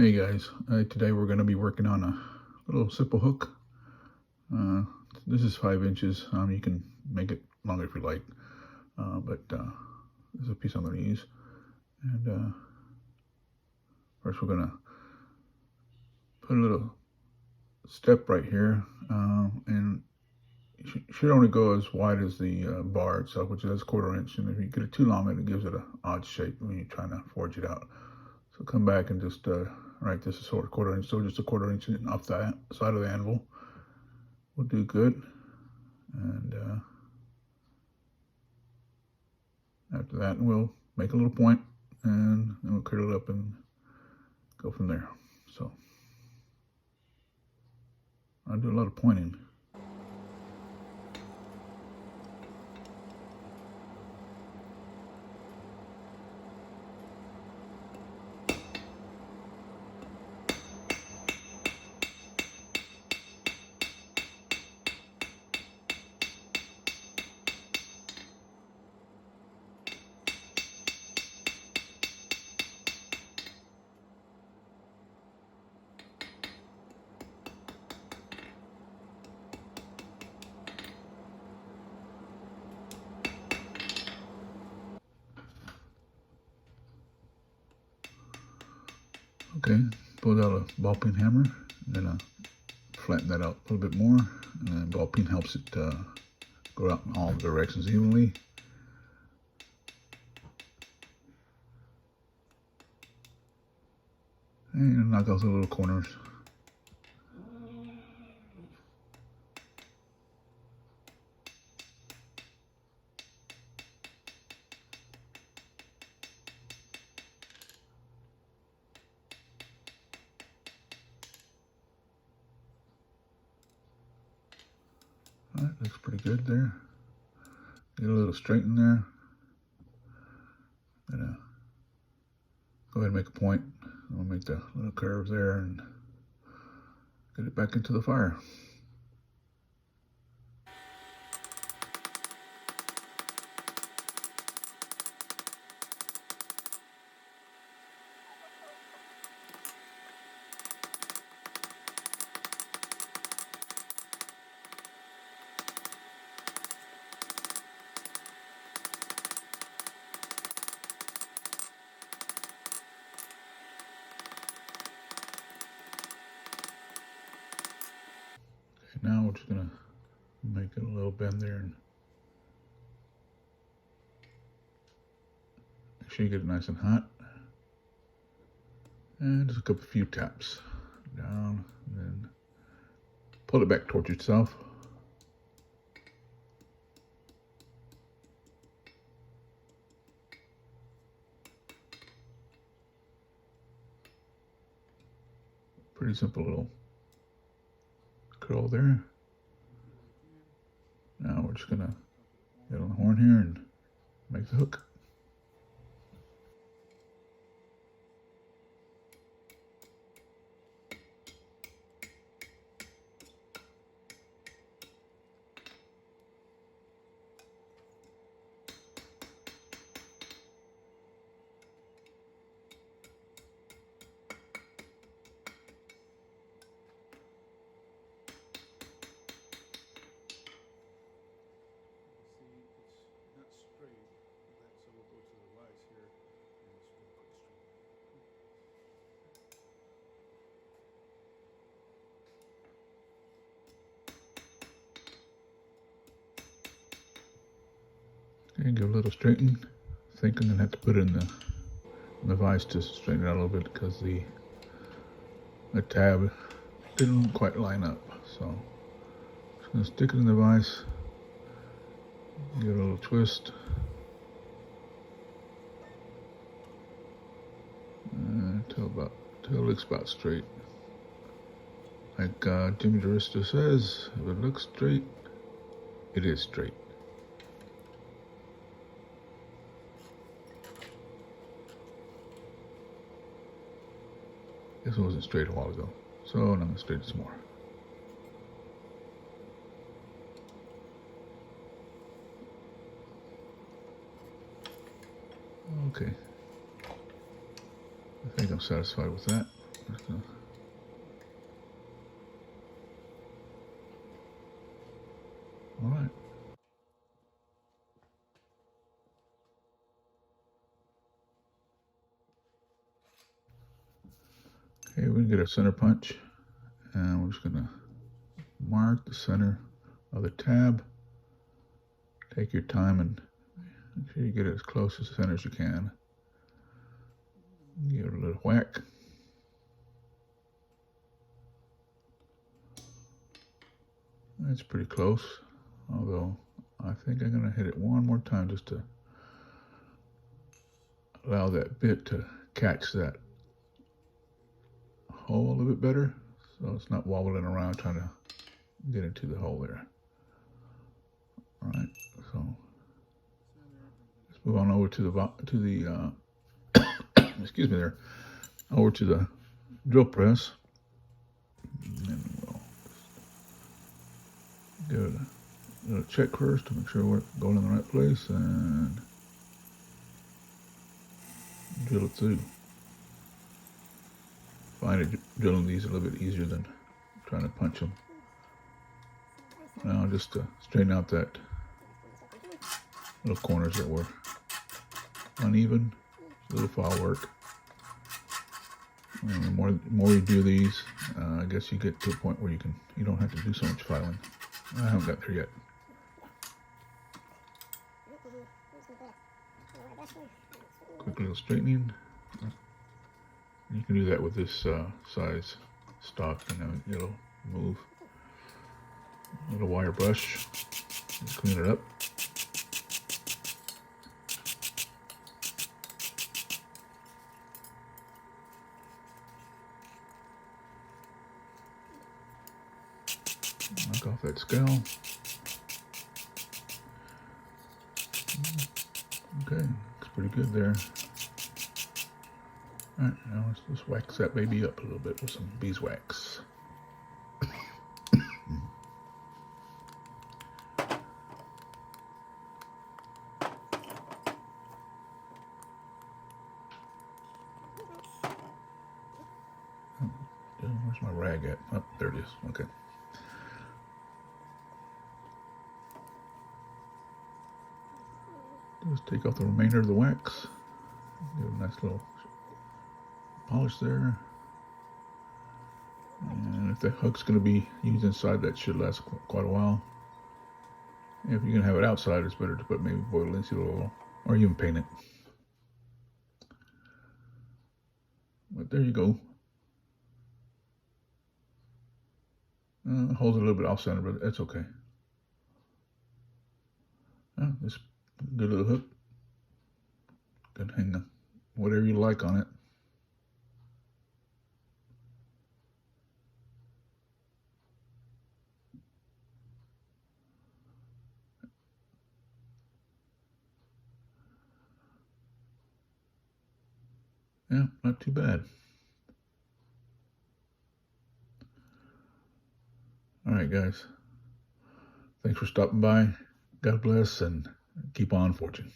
Hey guys, today we're going to be working on a little simple hook. Uh, this is 5 inches. You can make it longer if you like, but this is a piece I'm going to use. And first we're going to put a little step right here, and it should only go as wide as the bar itself, which is 1/4 inch. And if you get it too long, it gives it an odd shape when you're trying to forge it out. So come back and just right, this is sort of 1/4 inch, so just 1/4 inch off the side of the anvil will do good. And after that, we'll make a little point, and then we'll curl it up and go from there. So I do a lot of pointing. Okay, pull out a ball peen hammer, and then flatten that out a little bit more. And ball peen helps it go out in all directions evenly. And knock out the little corners. All right, looks pretty good there. Get a little straight in there. And go ahead and make a point. We'll make the little curve there and get it back into the fire. Now we're just gonna make it a little bend there and make sure you get it nice and hot. And just a few taps down, and then pull it back towards yourself. Pretty simple little curl there. Now we're just gonna get on the horn here and make the hook. And give a little straighten. I think I'm gonna have to put it in the vise to straighten it out a little bit because the tab didn't quite line up. So just gonna stick it in the vise, give it a little twist, until it looks about straight. Like Jimmy DeRisto says, if it looks straight, it is straight. This one wasn't straight a while ago, so now I'm going to straighten some more. Okay. I think I'm satisfied with that. So. All right. Okay, we can get a center punch, and we're just gonna mark the center of the tab. Take your time and make sure you get it as close to the center as you can. Give it a little whack. That's pretty close, although I think I'm gonna hit it one more time just to allow that bit to catch that hole a little bit better, so it's not wobbling around trying to get into the hole there. All right, so let's move on over to the excuse me there, over to the drill press, and we'll give it a little check first to make sure we're going in the right place and drill it through. Find it drilling these a little bit easier than trying to punch them. Now just to straighten out that little corners that were uneven, a little file work. And the more you do these, I guess you get to a point where you don't have to do so much filing. I haven't got there yet. Quick little straightening. You can do that with this size stock, it'll move. A little wire brush, just clean it up. Knock off that scale. Okay, looks pretty good there. All right, now let's just wax that baby up a little bit with some beeswax. Where's my rag at? Oh, there it is. Okay. Just take off the remainder of the wax. Give it a nice little polish there. And if the hook's going to be used inside, that should last quite a while. If you're going to have it outside, it's better to put maybe boiled linseed oil or even paint it. But there you go. Holds a little bit off center, but that's okay. This good little hook. Can hang whatever you like on it. Yeah, not too bad. All right, guys. Thanks for stopping by. God bless and keep on forging.